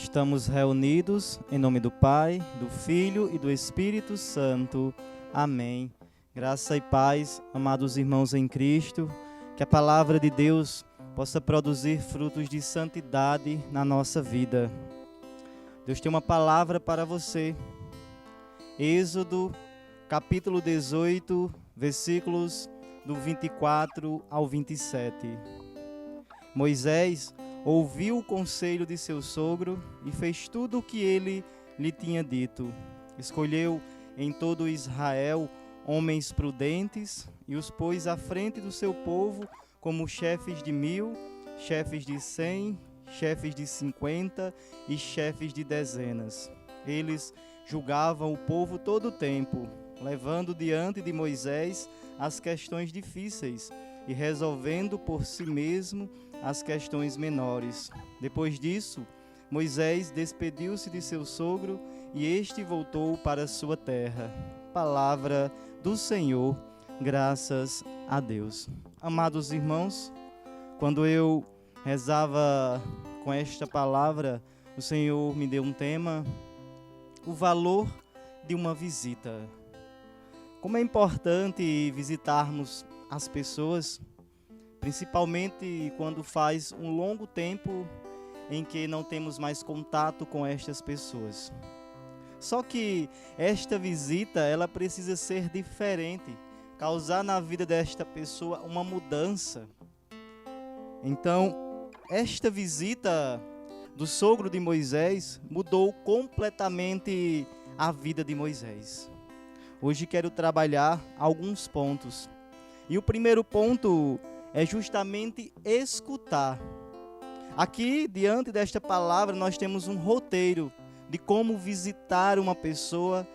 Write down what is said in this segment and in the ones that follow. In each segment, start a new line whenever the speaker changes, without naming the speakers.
Estamos reunidos em nome do Pai, do Filho e do Espírito Santo. Amém. Graça e paz, amados irmãos em Cristo, que a palavra de Deus possa produzir frutos de santidade na nossa vida. Deus tem uma palavra para você. Êxodo, capítulo 18, versículos do 24 ao 27. Moisés ouviu o conselho de seu sogro e fez tudo o que ele lhe tinha dito. Escolheu em todo Israel homens prudentes e os pôs à frente do seu povo como chefes de 1000, chefes de 100, chefes de 50 e chefes de dezenas. Eles julgavam o povo todo o tempo, levando diante de Moisés as questões difíceis e resolvendo por si mesmo as questões menores. Depois disso, Moisés despediu-se de seu sogro e este voltou para sua terra. Palavra do Senhor, graças a Deus. Amados irmãos, quando eu rezava com esta palavra, o Senhor me deu um tema, o valor de uma visita. Como é importante visitarmos as pessoas, principalmente quando faz um longo tempo em que não temos mais contato com estas pessoas. Só que esta visita, ela precisa ser diferente, causar na vida desta pessoa uma mudança. Então, esta visita do sogro de Moisés mudou completamente a vida de Moisés. Hoje quero trabalhar alguns pontos. E o primeiro ponto é justamente escutar. Aqui, diante desta palavra, nós temos um roteiro de como visitar uma pessoa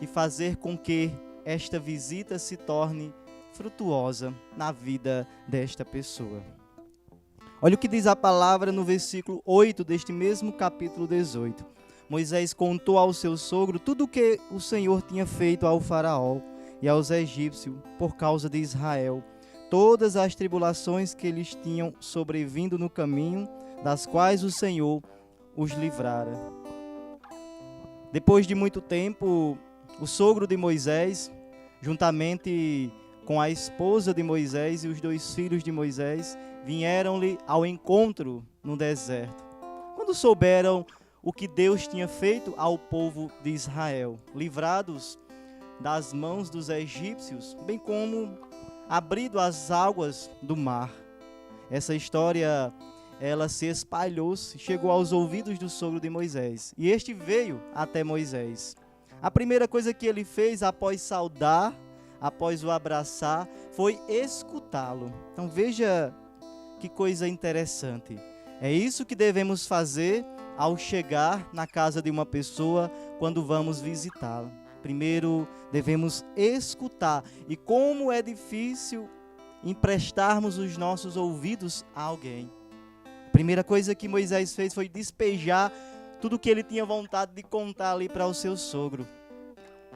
e fazer com que esta visita se torne frutuosa na vida desta pessoa. Olha o que diz a palavra no versículo 8 deste mesmo capítulo 18. Moisés contou ao seu sogro tudo o que o Senhor tinha feito ao faraó e aos egípcios por causa de Israel, todas as tribulações que eles tinham sobrevindo no caminho, das quais o Senhor os livrara. Depois de muito tempo, o sogro de Moisés, juntamente com a esposa de Moisés e os 2 filhos de Moisés, vieram-lhe ao encontro no deserto. Quando souberam o que Deus tinha feito ao povo de Israel, livrados das mãos dos egípcios, bem como abrido as águas do mar. Essa história, ela se espalhou-se, chegou aos ouvidos do sogro de Moisés. E este veio até Moisés. A primeira coisa que ele fez após saudar, após o abraçar, foi escutá-lo. Então veja que coisa interessante. É isso que devemos fazer ao chegar na casa de uma pessoa quando vamos visitá-la. Primeiro, devemos escutar. E como é difícil emprestarmos os nossos ouvidos a alguém. A primeira coisa que Moisés fez foi despejar tudo o que ele tinha vontade de contar ali para o seu sogro.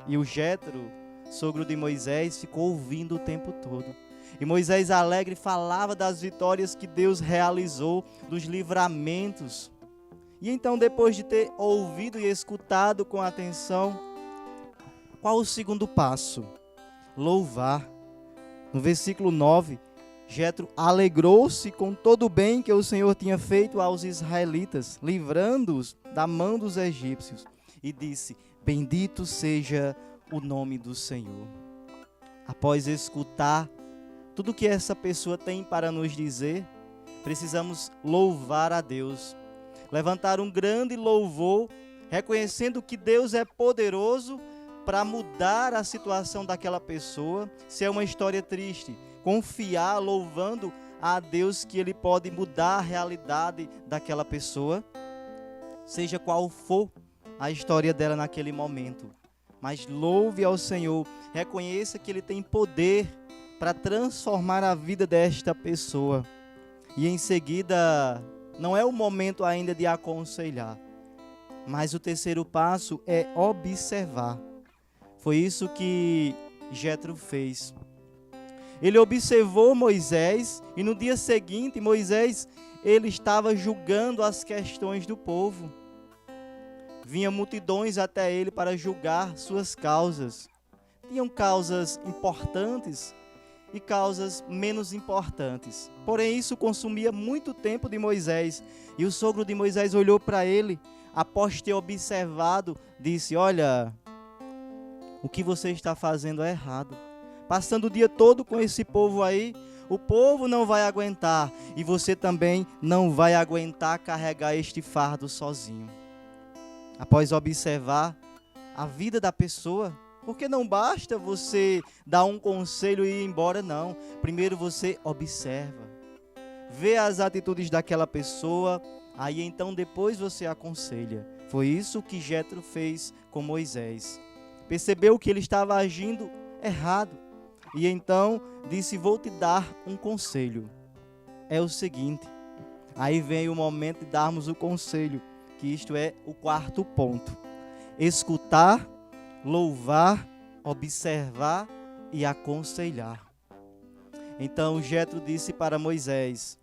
E o Jétro, sogro de Moisés, ficou ouvindo o tempo todo. E Moisés alegre falava das vitórias que Deus realizou, dos livramentos. E então, depois de ter ouvido e escutado com atenção, qual o segundo passo? Louvar. No versículo 9, Jétro alegrou-se com todo o bem que o Senhor tinha feito aos israelitas, livrando-os da mão dos egípcios, e disse: bendito seja o nome do Senhor. Após escutar tudo que essa pessoa tem para nos dizer, precisamos louvar a Deus, levantar um grande louvor, reconhecendo que Deus é poderoso para mudar a situação daquela pessoa. Se é uma história triste, confiar, louvando a Deus que Ele pode mudar a realidade daquela pessoa, seja qual for a história dela naquele momento. Mas louve ao Senhor, reconheça que Ele tem poder para transformar a vida desta pessoa. E em seguida, não é o momento ainda de aconselhar, mas o terceiro passo é observar. Foi isso que Jétro fez. Ele observou Moisés e no dia seguinte Moisés ele estava julgando as questões do povo. Vinha multidões até ele para julgar suas causas. Tinham causas importantes e causas menos importantes. Porém, isso consumia muito tempo de Moisés. E o sogro de Moisés olhou para ele, após ter observado, disse: olha, o que você está fazendo é errado. Passando o dia todo com esse povo aí, o povo não vai aguentar. E você também não vai aguentar carregar este fardo sozinho. Após observar a vida da pessoa, porque não basta você dar um conselho e ir embora, não. Primeiro você observa, vê as atitudes daquela pessoa, aí então depois você aconselha. Foi isso que Jetro fez com Moisés. Percebeu que ele estava agindo errado e então disse: vou te dar um conselho. É o seguinte, aí vem o momento de darmos o conselho, que isto é o quarto ponto: escutar, louvar, observar e aconselhar. Então Jetro disse para Moisés: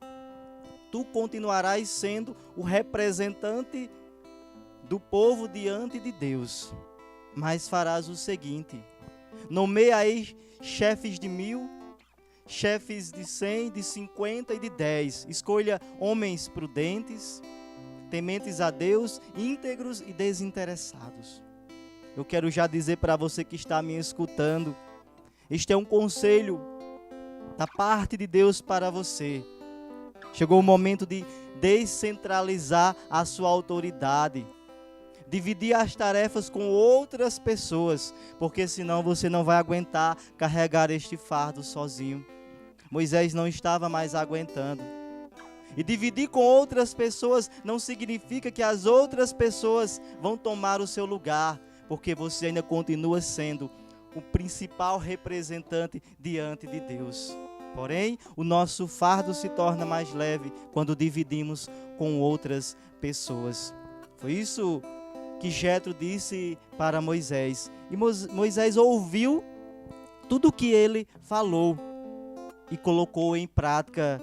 tu continuarás sendo o representante do povo diante de Deus, mas farás o seguinte: nomeia aí chefes de 1000, chefes de 100, de 50 e de 10. Escolha homens prudentes, tementes a Deus, íntegros e desinteressados. Eu quero já dizer para você que está me escutando, este é um conselho da parte de Deus para você. Chegou o momento de descentralizar a sua autoridade, dividir as tarefas com outras pessoas, porque senão você não vai aguentar carregar este fardo sozinho. Moisés não estava mais aguentando. E dividir com outras pessoas não significa que as outras pessoas vão tomar o seu lugar, porque você ainda continua sendo o principal representante diante de Deus. Porém, o nosso fardo se torna mais leve quando dividimos com outras pessoas. Foi isso que Jetro disse para Moisés. E Moisés ouviu tudo o que ele falou e colocou em prática.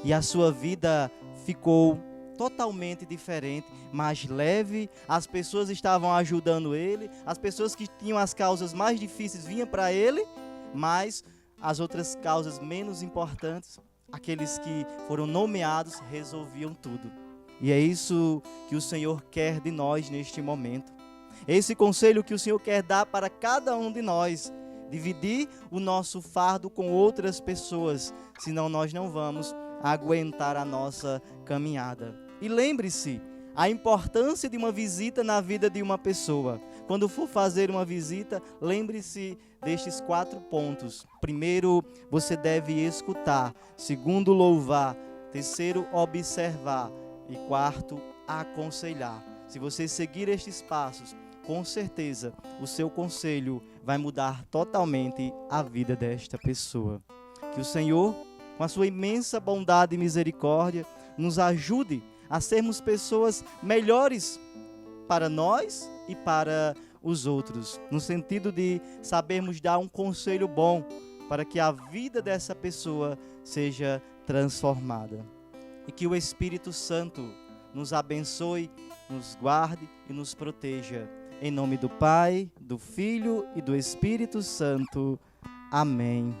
E a sua vida ficou totalmente diferente, mais leve. As pessoas estavam ajudando ele. As pessoas que tinham as causas mais difíceis vinham para ele, mas as outras causas menos importantes, aqueles que foram nomeados, resolviam tudo. E é isso que o Senhor quer de nós neste momento. Esse conselho que o Senhor quer dar para cada um de nós: dividir o nosso fardo com outras pessoas, senão nós não vamos aguentar a nossa caminhada. E lembre-se, a importância de uma visita na vida de uma pessoa. Quando for fazer uma visita, lembre-se destes 4 pontos. Primeiro, você deve escutar. Segundo, louvar. Terceiro, observar. E quarto, aconselhar. Se você seguir estes passos, com certeza o seu conselho vai mudar totalmente a vida desta pessoa. Que o Senhor, com a sua imensa bondade e misericórdia, nos ajude a sermos pessoas melhores para nós e para os outros, no sentido de sabermos dar um conselho bom para que a vida dessa pessoa seja transformada. E que o Espírito Santo nos abençoe, nos guarde e nos proteja. Em nome do Pai, do Filho e do Espírito Santo. Amém.